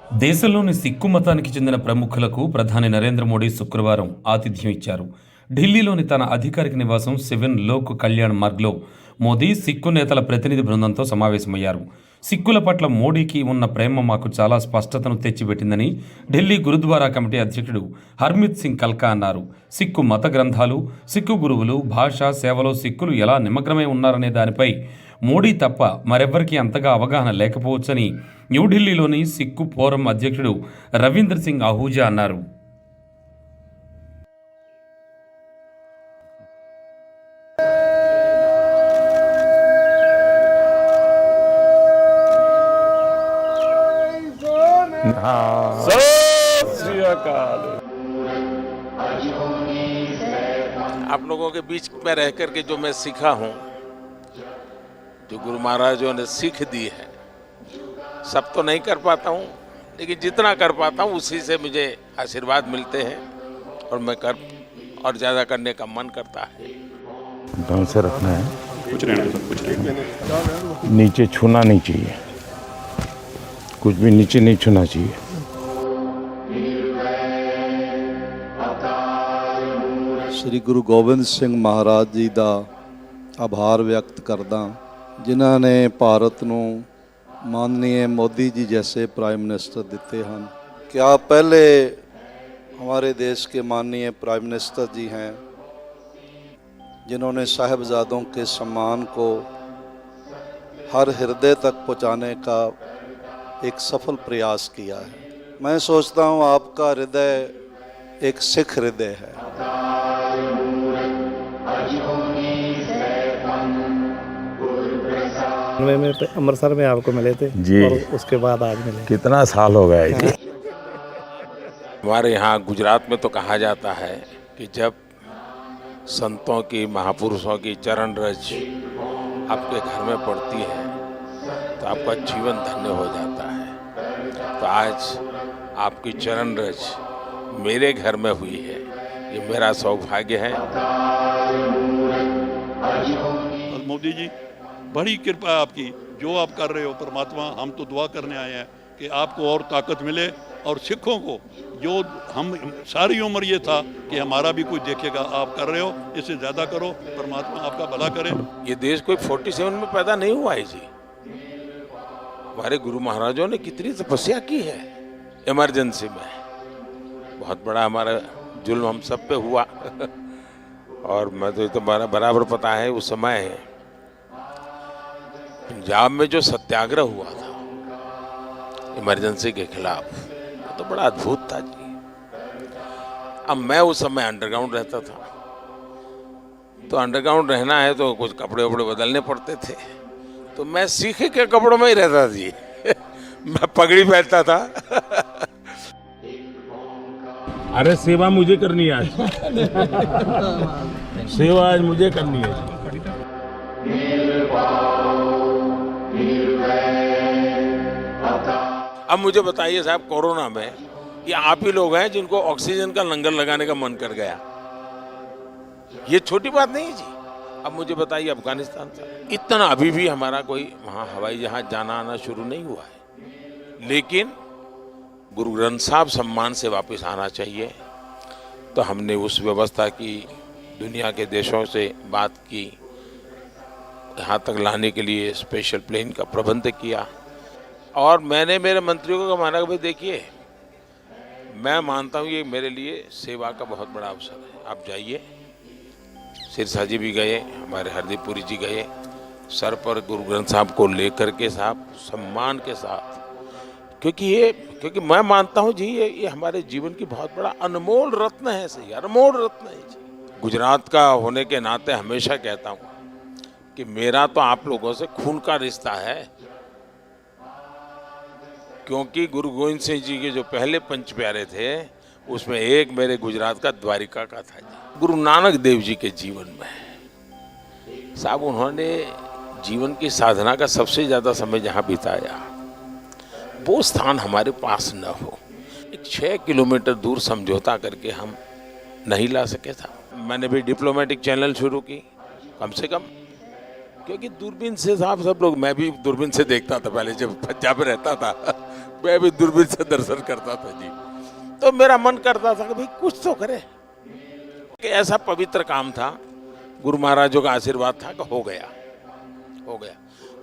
దేశంలోని సిక్కు మతానికి చెందిన ప్రముఖులకు ప్రధాని నరేంద్ర మోడీ శుక్రవారం ఆతిథ్యం ఇచ్చారు. ఢిల్లీలోని తన అధికారిక నివాసం సివిన్ లోక్ కళ్యాణ్ మార్గ్లో మోదీ సిక్కు నేతల ప్రతినిధి బృందంతో సమావేశమయ్యారు. సిక్కుల పట్ల మోడీకి ఉన్న ప్రేమ మాకు చాలా స్పష్టతను తెచ్చిపెట్టిందని ఢిల్లీ గురుద్వారా కమిటీ అధ్యక్షుడు హర్మిత్ సింగ్ కల్కా అన్నారు. సిక్కు మత గ్రంథాలు, సిక్కు గురువులు, భాష, సేవలో సిక్కులు ఎలా నిమగ్నమై ఉన్నారనే దానిపై మోడీ తప్ప మరెవ్వరికీ అంతగా అవగాహన లేకపోవచ్చని న్యూఢిల్లీలోని సిక్కు ఫోరం అధ్యక్షుడు రవీంద్ర సింగ్ ఆహూజా అన్నారు. आप लोगों के बीच में रह करके जो मैं सीखा हूँ, जो गुरु महाराजों ने सीख दी है, सब तो नहीं कर पाता हूँ, लेकिन जितना कर पाता हूँ उसी से मुझे आशीर्वाद मिलते हैं और मैं और ज़्यादा करने का मन करता है। ढंग से रखना है, कुछ रहना सब कुछ नीचे छूना नहीं चाहिए, कुछ भी नीचे नहीं छूना चाहिए। श्री गुरु गोबिंद सिंह महाराज जी का आभार व्यक्त करदा, जिन्हां ने भारत नूं माननीय मोदी जी जैसे प्राइम मिनिस्टर दिते हैं। क्या पहले हमारे देश के माननीय प्राइम मिनिस्टर जी हैं जिन्होंने साहिबजादों के सम्मान को हर हृदय तक पहुंचाने का एक सफल प्रयास किया है। मैं सोचता हूं आपका हृदय एक सिख हृदय है। में अमृतसर में आपको मिले थे जी, और उसके बाद आज मिले। कितना साल हो गया जी। हमारे यहाँ गुजरात में तो कहा जाता है कि जब संतों की, महापुरुषों की चरण रज आपके घर में पड़ती है तो आपका जीवन धन्य हो जाता है। तो आज आपकी चरण रज मेरे घर में हुई है, ये मेरा सौभाग्य है। और मोदी जी, बड़ी कृपा है आपकी, जो आप कर रहे हो परमात्मा, हम तो दुआ करने आए हैं कि आपको और ताकत मिले और सिखों को, जो हम सारी उम्र ये था कि हमारा भी कोई देखेगा, आप कर रहे हो, इससे ज़्यादा करो, परमात्मा आपका भला करे। ये देश कोई 47 में पैदा नहीं हुआ है जी। हमारे गुरु महाराजों ने कितनी तपस्या की है इमरजेंसी में। बहुत बड़ा हमारा जुल्म हम सब पे हुआ और मैं तो बराबर पता है उस समय पंजाब में जो सत्याग्रह हुआ था इमरजेंसी के खिलाफ, तो बड़ा अद्भुत था जी। अब मैं उस समय अंडरग्राउंड रहता था, तो अंडरग्राउंड रहना है तो कुछ कपड़े वपड़े बदलने पड़ते थे, तो मैं सीखे के कपड़ों में ही रहता जी मैं पगड़ी पहनता था अरे सेवा मुझे करनी है आज सेवा आज मुझे करनी है। अब मुझे बताइए साहब, कोरोना में ये आप ही लोग हैं जिनको ऑक्सीजन का लंगर लगाने का मन कर गया। ये छोटी बात नहीं है जी। अब मुझे बताइए, अफगानिस्तान से इतना अभी भी हमारा कोई वहाँ हवाई जहाज जाना आना शुरू नहीं हुआ है, लेकिन गुरु ग्रंथ साहब सम्मान से वापस आना चाहिए। तो हमने उस व्यवस्था की, दुनिया के देशों से बात की, यहाँ तक लाने के लिए स्पेशल प्लेन का प्रबंध किया। और मैंने मेरे मंत्रियों को माना कि भाई देखिए, मैं मानता हूँ ये मेरे लिए सेवा का बहुत बड़ा अवसर है, आप जाइए। सिरसा जी भी गए, हमारे हरदीप पुरी जी गए, सर पर गुरु ग्रंथ साहब को लेकर के साहब सम्मान के साथ, क्योंकि मैं मानता हूँ जी ये हमारे जीवन की बहुत बड़ा अनमोल रत्न है। सही, अनमोल रत्न है जी। गुजरात का होने के नाते हमेशा कहता हूँ कि मेरा तो आप लोगों से खून का रिश्ता है, क्योंकि गुरु गोविंद सिंह जी के जो पहले पंच प्यारे थे उसमें एक मेरे गुजरात का द्वारिका का था जी। गुरु नानक देव जी के जीवन में साहब उन्होंने जीवन की साधना का सबसे ज़्यादा समय जहाँ बिताया, वो स्थान हमारे पास न हो। एक 6 किलोमीटर दूर समझौता करके हम नहीं ला सके था। मैंने भी डिप्लोमेटिक चैनल शुरू की, कम से कम क्योंकि दूरबीन से साहब सब लोग, मैं भी दूरबीन से देखता था पहले जब पंजाब में रहता था मैं भी दूरबीन से दर्शन करता था जी। तो मेरा मन करता था कि भाई कुछ तो करे, कि ऐसा पवित्र काम था, गुरु महाराजों का आशीर्वाद था कि हो गया।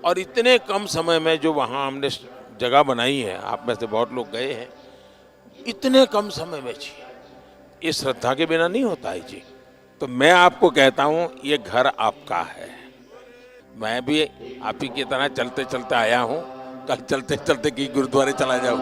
और इतने कम समय में जो वहाँ हमने जगह बनाई है, आप में से बहुत लोग गए हैं, इतने कम समय में जी, ये श्रद्धा के बिना नहीं होता है जी। तो मैं आपको कहता हूँ ये घर आपका है। मैं भी आप ही की तरह चलते चलते आया हूँ, कल चलते चलते की गुरुद्वारे चला जाऊँ।